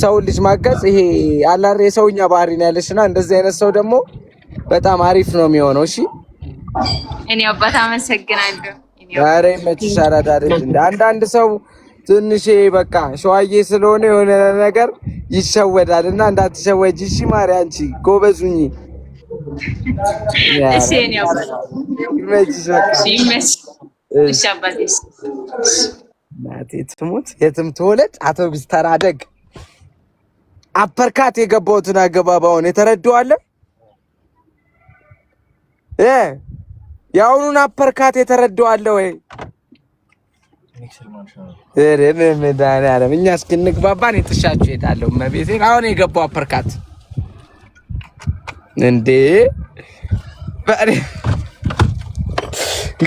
ሰው ልጅ ማገዝ ይሄ አላሬ ሰውኛ ባህሪ ነው ያለሽና እንደዚህ አይነት ሰው ደግሞ በጣም አሪፍ ነው የሚሆነው። እሺ እኔ አባታ አመሰግናለሁ። ዛሬ መችሻራ ዳርጅ አንዳንድ ሰው ትንሽ በቃ ሸዋዬ ስለሆነ የሆነ ነገር ይሸወዳልና እንዳትሸወጂ። እሺ ማሪ አንቺ ጎበዙኝ። እሺ እኔ አባታ እሺ አባቴ ናቴ ትሙት የትም ትወለድ አውቶቡስ ተራደግ አፐርካት የገባሁትን አገባባውን የተረዳዋለ ያውኑን አፐርካት የተረዳዋለ ወይ መዳን ያለም እኛ እስክንግባባን የተሻችሁ ሄዳለሁ መቤቴን አሁን የገባው አፐርካት እንዴ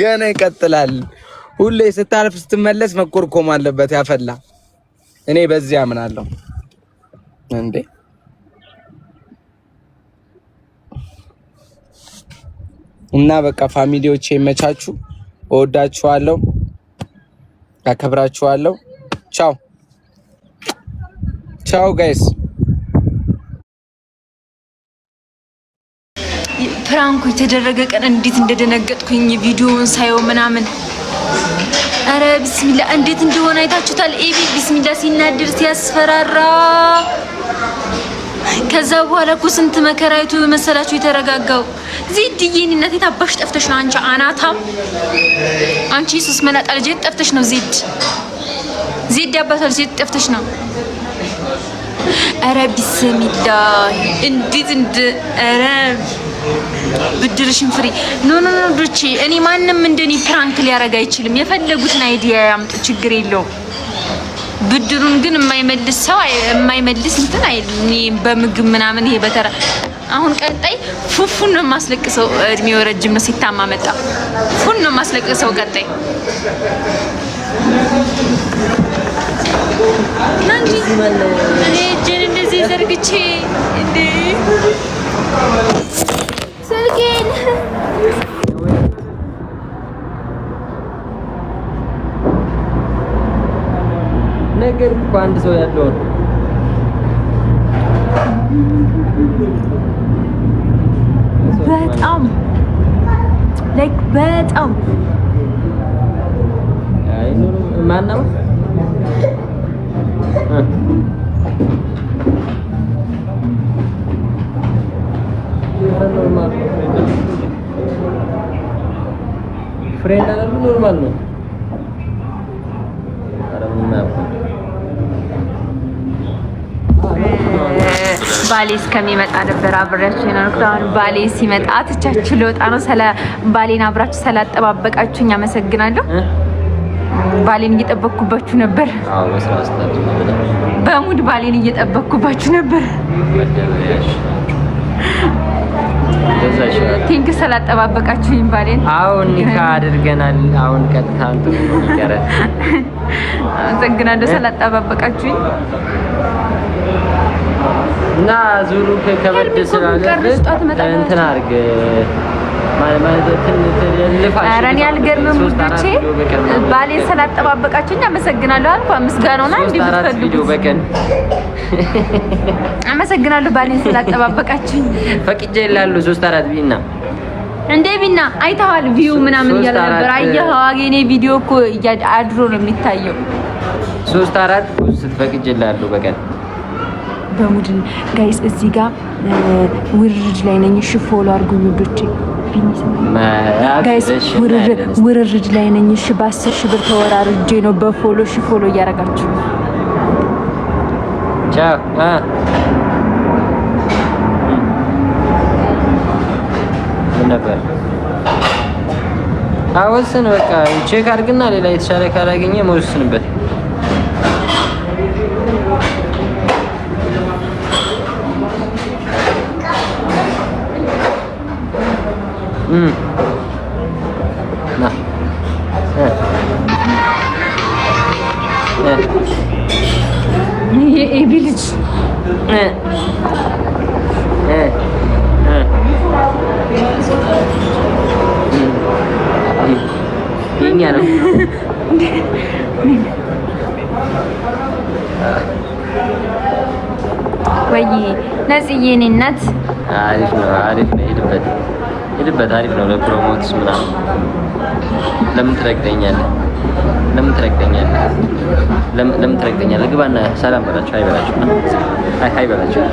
ገና ይቀጥላል። ሁሌ ስታልፍ ስትመለስ መቆርቆም አለበት ያፈላ። እኔ በዚህ አምናለሁ። እንዴ እና በቃ ፋሚሊዎቼ ይመቻችሁ። እወዳችኋለሁ፣ አከብራችኋለሁ። ቻው ቻው ጋይስ። ፕራንኩ የተደረገ ቀን እንዴት እንደደነገጥኩኝ ቪዲዮውን ሳየው ምናምን። አረ ቢስሚላ እንዴት እንደሆነ አይታችሁታል። ኤቢ ቢስሚላ ሲናድር ሲያስፈራራ። ከዛ በኋላ እኮ ስንት መከራይቱ መሰላችሁ የተረጋጋው። ዜድዬ እናቴ ታባሽ ጠፍተሽ ነው አንቺ አናታም። አንቺ ሱስ መላጣ ልጅ ጠፍተሽ ነው። ዜድ አባቷ ልጅ ጠፍተሽ ነው። አረ ቢስሚላ እንዴት አረ ብድርሽን ፍሪ ኖ ዶቼ። እኔ ማንም እንደኔ ፕራንክ ሊያረጋ አይችልም። የፈለጉትን አይዲያ ያምጡ፣ ችግር የለውም። ብድሩን ግን የማይመልስ እንትን እኔ በምግብ ምናምን ይሄ በተራ አሁን ቀጣይ ፉፉን ነው የማስለቅሰው። እድሜው ረጅም ነው ሲታማ መጣ ፉን ነው የማስለቅሰው ቀጣይ ናንጂ እኔ እጄን እንደዚህ ዘርግቼ እንዴ ስልኬን ነገር አንድ ሰው ያለው በጣም ላይክ በጣም አይ ኑሩ ማነው ፍሬንድ አይደል? ኖርማል ነው። ባሌ እስከሚመጣ ነበር አብሬያችሁ የኖርኩት። አሁን ባሌ ሲመጣ ትቻችሁ ልወጣ ነው። ባሌን አብራችሁ ስላጠባበቃችሁኝ አመሰግናለሁ። ባሌን እየጠበቅኩባችሁ ነበር። አዎ መስራስታችሁ በሙድ ባሌን እየጠበቅኩባችሁ ነበር። ቲንክ ስላጠባበቃችሁኝ ባሌን። አሁን ኒካ አድርገናል። አሁን ቀጥታ እንትን ይቀረ። አመሰግናለሁ ስላጠባበቃችሁኝ። እና ዙሩ ከበድ ስላለበት እንትን አድርግ ኧረ እኔ አልገርምም ውዶቼ። ባሌን ስላጠባበቃችሁኝ አመሰግናለሁ አልኩ። ምስጋናውና እንዴ ብትፈልጉ በቀን አመሰግናለሁ ባሌን ስላጠባበቃችሁኝ። ፈቅጄ ይላሉ 3-4 ቢና እንዴ ቢና አይተዋል። ቪው ምናምን እያለ ነበር። አየኸው አገኔ ቪዲዮ እኮ አድሮ ነው የሚታየው። 3-4 ስትፈቅጄ ይላሉ በቀን በሙድን ጋይስ እዚህ ጋር ውርርድ ላይ ነኝ። እሺ ፎሎ አድርጉኝ ውዶቼ። ጋይስ ውርርድ ላይ ነኝ። እሺ በ10 ሺህ ብር ተወራርጄ ነው በፎሎ። እሺ ፎሎ እያደረጋችሁ ቻው። ምን ነበር አወስን በቃ ቼክ አድርግና ሌላ የተሻለ ካላገኘ መወስንበት። ና የኤቢ ልጅ የኛ ነው። ወይ ነጽዬ የኔ እናት አሪፍ ነው ሄድበት አሪፍ ነው ለፕሮሞትስ ምናምን ለምን ትረግጠኛለህ ግባና ሰላም በላቸው ሃይ በላቸው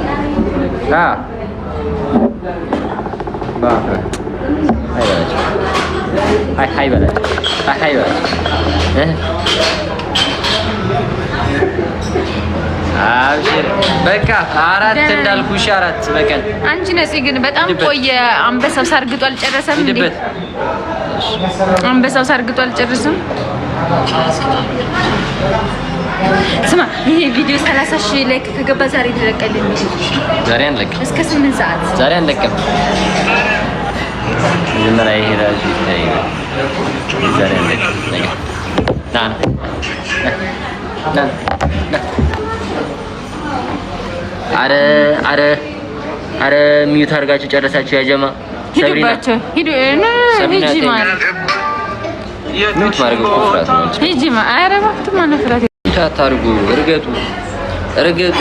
ሃይ በላቸው አብሽር በቃ 4 እንዳልኩሽ 4 በቀን አንቺ ነፂ ግን በጣም ቆየ አንበሳው ሳርግጦ አልጨረሰም እንዴ አንበሳው ሳርግጦ አልጨረሰም ስማ ይሄ ቪዲዮ 30,000 ላይክ ከገባ ዛሬ ይለቀልኝ ዛሬ አንለቅም እስከ 8 ሰዓት ዛሬ አንለቅም መጀመሪያ ይሄ ራሱ ይታያል ዛሬ አንለቅም ነገ ና አረ ሚዩት አድርጋችሁ ጨረሳችሁ ያጀማ ሂዱባቸው ሂዱ ሂጂ ማለት ሚዩት ማድረግ እኮ ፍራት ነው ሂጂ አረ ወቅቱ ማን ፍራት ታታርጉ እርገጡ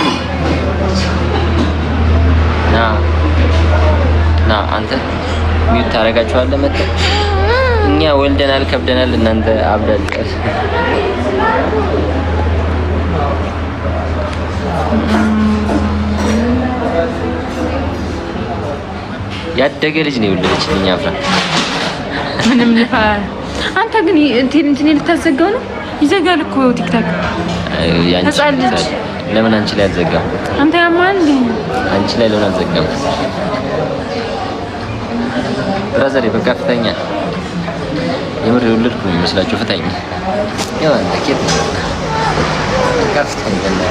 ና አንተ ሚዩት ታደርጋችኋለህ መጣ እኛ ወልደናል ከብደናል እናንተ አብዳችሁ ያደገ ልጅ ነው የወለደችልኝ አፍራ ምንም ልፋ አንተ ግን እንትን ልታዘጋው ነው ይዘጋል እኮ ቲክታክ ያንቺ ለምን አንቺ ላይ አዘጋው አንተ ያማል አንቺ ላይ ለምን አዘጋው ብራዘር በቃ ፍተኛ የምር የወለድኩ ነው የሚመስላችሁ ፍተኛ ያው አንተ ኬት ከፍተኛ ነው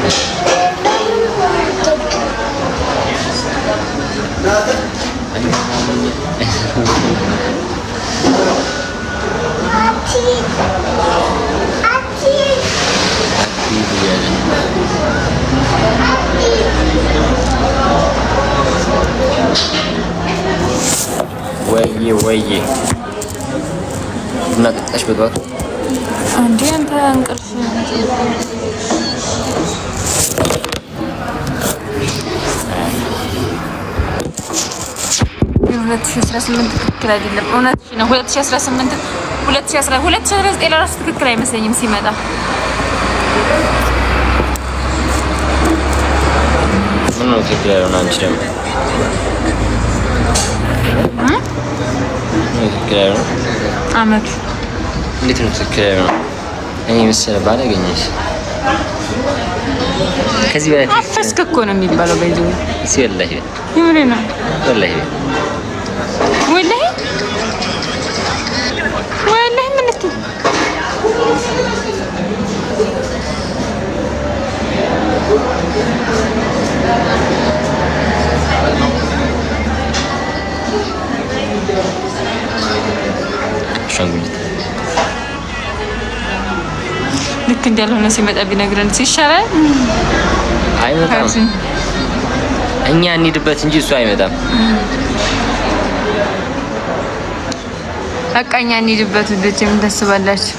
ወይዬ ቡና ጠጣሽ በጠዋቱ አንዴ አንተ እንቅልፍ 2018 ትክክል አይደለም። እውነትሽ ነው። 2018 2019 ለራሱ ትክክል አይመስለኝም ሲመጣ። ምን ነው ትክክል ያለው? አንቺ ደግሞ ትክክል ያለው አመቱ እንዴት ነው ትክክል ያለው? እኔ መሰለ ባላገኘሽ ከዚህ በላይ አፈስክ እኮ ነው የሚባለው። በይዘው እሺ ወላሂ ይምሬ ነው ወላሂ ወላሂ ወላሂ ምን ልትል ሻንጉሊት ልክ እንዳልሆነ ሲመጣ ቢነግረን ሲሻላል። አይመጣም። እኛ እንሂድበት እንጂ እሱ አይመጣም። በቃ እኛ እንሂድበት። ልጅ ምን ታስባላችሁ?